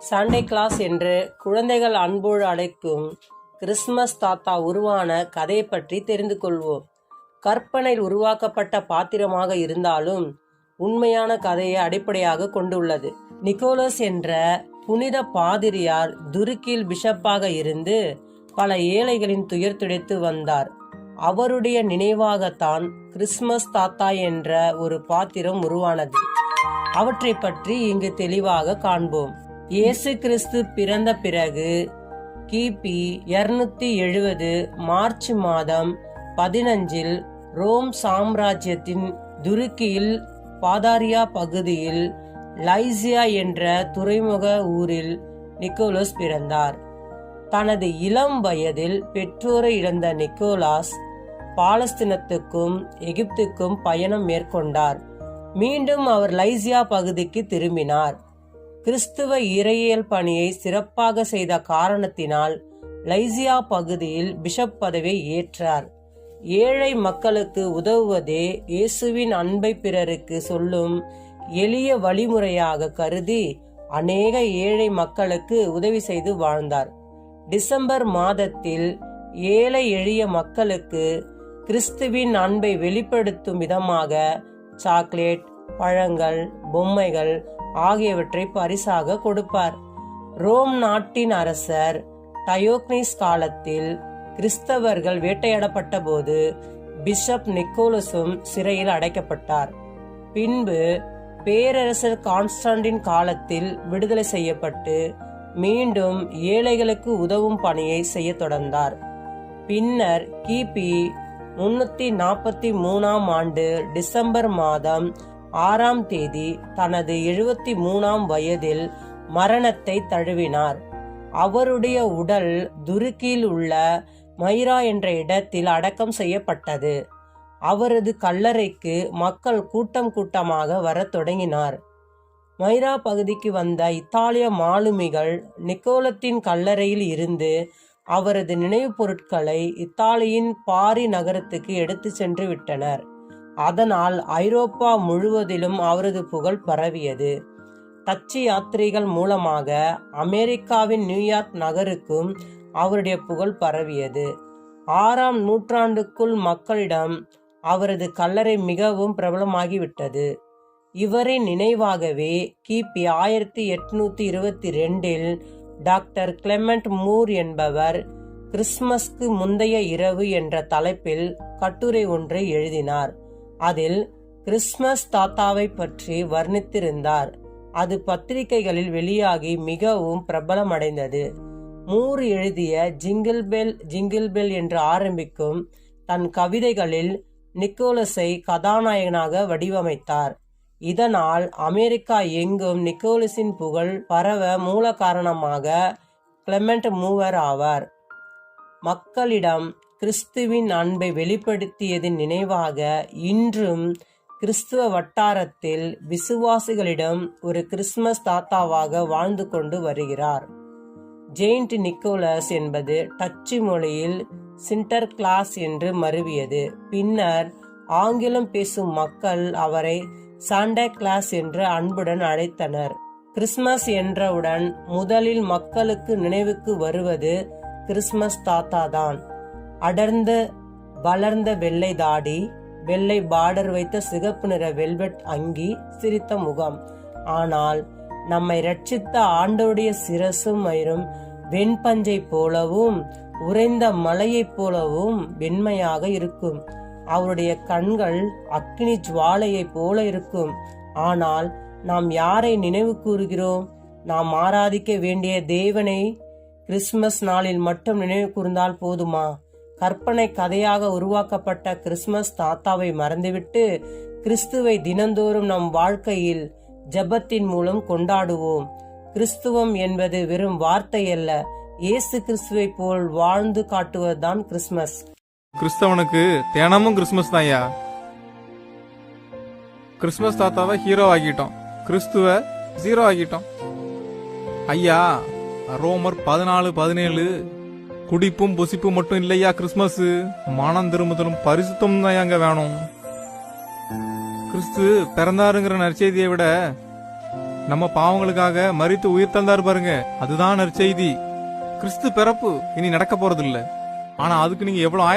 சாண்டே class என்று குழந்தைகள் அன்போடு அழைக்கும் கிறிஸ்துமஸ் தாத்தா உருவான கதையை பற்றி தெரிந்து கொள்வோம். கற்பனையில் உருவாக்கப்பட்ட பாத்திரமாக இருந்தாலும் உண்மையான கதையை அடிப்படையாக கொண்டுள்ளது. நிக்கோலஸ் என்ற புனித பாதிரியார் துருக்கியில் பிஷப்பாக இருந்து பல ஏழைகளின் துயர் துடைத்து வந்தார். அவருடைய நினைவாகத்தான் கிறிஸ்துமஸ் தாத்தா என்ற ஒரு பாத்திரம் உருவானது. அவற்றை பற்றி இங்கு தெளிவாக காண்போம். இயேசு கிறிஸ்து பிறந்த பிறகு கிபி 270 மார்ச் மாதம் 15 ரோம் சாம்ராஜ்யத்தின் துருக்கியில் பாதாரியா பகுதியில் லைசியா என்ற துறைமுக ஊரில் நிக்கோலஸ் பிறந்தார். தனது இளம் வயதில் பெற்றோரை இழந்த நிக்கோலாஸ் பாலஸ்தீனத்துக்கும் எகிப்துக்கும் பயணம் மேற்கொண்டார். மீண்டும் அவர் லைசியா பகுதிக்கு திரும்பினார். கிறிஸ்துவ இறையியல் பணியை சிறப்பாக செய்த காரணத்தினால் லைசியா பகுதியில் பிஷப் பதவியை ஏற்றார். ஏழை மக்களுக்கு உதவுவதே இயேசுவின் அன்பை பிறருக்கு சொல்லும் எளிய வழிமுறையாக கருதி அநேக ஏழை மக்களுக்கு உதவி செய்து வாழ்ந்தார். டிசம்பர் மாதத்தில் ஏழை எளிய மக்களுக்கு கிறிஸ்துவின் அன்பை வெளிப்படுத்தும் விதமாக சாக்லேட், பழங்கள், பொம்மைகள் ஆகியவற்றை பரிசாக கொடுப்பார். ரோம் நாட்டின் அரசர் டயோக்னிஸ் காலத்தில் கிறிஸ்தவர்கள் வேட்டையாடப்பட்ட போது பிஷப் நிக்கோலஸும் சிறையில் அடைக்கப்பட்டார். பின்பு பேரரசர் கான்ஸ்டாண்டின் காலத்தில் விடுதலை செய்யப்பட்டு மீண்டும் ஏழைகளுக்கு உதவும் பணியை செய்ய தொடர்ந்தார். பின்னர் கிபி 343 ஆண்டு டிசம்பர் மாதம் 6 தனது 73 வயதில் மரணத்தை தழுவினார். அவருடைய உடல் துருக்கியில் உள்ள மைரா என்ற இடத்தில் அடக்கம் செய்யப்பட்டது. அவரது கல்லறைக்கு மக்கள் கூட்டம் கூட்டமாக வரத் தொடங்கினார். மைரா பகுதிக்கு வந்த இத்தாலிய மாலுமிகள் நிக்கோலத்தின் கல்லறையில் இருந்து அவரது நினைவுப் பொருட்களை இத்தாலியின் பாரி நகரத்துக்கு எடுத்து சென்று விட்டனர். அதனால் ஐரோப்பா முழுவதிலும் அவரது புகழ் பரவியது. டச்சு யாத்திரைகள் மூலமாக அமெரிக்காவின் நியூயார்க் நகருக்கும் அவருடைய புகழ் பரவியது. 6ஆம் நூற்றாண்டுக்குள் மக்களிடம் அவரது கல்லறை மிகவும் பிரபலமாகிவிட்டது. இவரின் நினைவாகவே கிபி 1822 டாக்டர் கிளெமெண்ட் மூர் என்பவர் கிறிஸ்துமஸ்க்கு முந்தைய இரவு என்ற தலைப்பில் கட்டுரை ஒன்றை எழுதினார். அதில் கிறிஸ்துமஸ் தாத்தாவை பற்றி வர்ணித்திருந்தார். அது பத்திரிகைகளில் வெளியாகி மிகவும் பிரபலமடைந்தது. மூர் எழுதிய ஜிங்கிள் பெல் என்று ஆரம்பிக்கும் தன் கவிதைகளில் நிக்கோலஸை கதாநாயகனாக வடிவமைத்தார். இதனால் அமெரிக்கா எங்கும் நிக்கோலஸின் புகழ் பரவ மூல காரணமாக கிளெமெண்ட் மூவர் ஆவார். மக்களிடம் கிறிஸ்துவின் அன்பை வெளிப்படுத்தியதின் நினைவாக இன்றும் கிறிஸ்துவ வட்டாரத்தில் விசுவாசிகளிடம் ஒரு கிறிஸ்துமஸ் தாத்தாவாக வாழ்ந்து கொண்டு வருகிறார். ஜெயிண்ட் நிக்கோலஸ் என்பது டச்சு மொழியில் சின்டர் கிளாஸ் என்று மருவியது. பின்னர் ஆங்கிலம் பேசும் மக்கள் அவரை சாண்டா கிளாஸ் என்று அன்புடன் அழைத்தனர். கிறிஸ்துமஸ் என்றவுடன் முதலில் மக்களுக்கு நினைவுக்கு வருவது கிறிஸ்துமஸ் தாத்தா தான். அடர்ந்த வளர்ந்த வெள்ளை தாடி, வெள்ளை பார்டர் வைத்த சிகப்பு நிற வெல்வெட் அங்கி, சிரித்த முகம். ஆனால் நம்மை ரட்சித்த ஆண்டோடைய சிரசும் மயிரும் வெண்பஞ்சை போலவும் உறைந்த மலையைப் போலவும் வெண்மையாக இருக்கும். அவருடைய கண்கள் அக்கினி ஜுவாலையை போல இருக்கும். ஆனால் நாம் யாரை நினைவு கூறுகிறோம்? நாம் ஆராதிக்க வேண்டிய தேவனை கிறிஸ்துமஸ் நாளில் மட்டும் நினைவு கூர்ந்தால் போதுமா? கற்பனை கதையாக உருவாக்கப்பட்ட கிறிஸ்துமஸ் தாத்தாவை மறந்துவிட்டு கிறிஸ்துவை தினந்தோறும் நம் வாழ்க்கையில் ஜெபத்தின் மூலம் கொண்டாடுவோம். கிறிஸ்துவம் என்பது வெறும் வார்த்தை அல்ல, இயேசு கிறிஸ்துவை போல் வாழ்ந்து காட்டுவதுதான் கிறிஸ்துமஸ். கிறிஸ்தவனுக்கு தினமும் கிறிஸ்துமஸ் தான்யா. கிறிஸ்துமஸ் தாத்தாவை ஹீரோ ஆக்கிட்டோம், கிறிஸ்துவ ஜீரோ ஆக்கிட்டோம். ஐயா, ரோமர் 14:17 குடிப்பும் புசிப்பும் மட்டும் இல்லையா கிறிஸ்துமஸ், மனம் திரும்புதலும் பரிசுத்தம் தான் அங்க வேணும். கிறிஸ்து பிறந்தாருங்கிற நற்செய்தியை விட நம்ம பாவங்களுக்காக மரித்து உயிர் தந்தாரு பாருங்க, அதுதான் நற்செய்தி. கிறிஸ்து பிறப்பு இனி நடக்க போறது இல்ல. ஆனா அதுக்கு நீங்க எவ்வளவு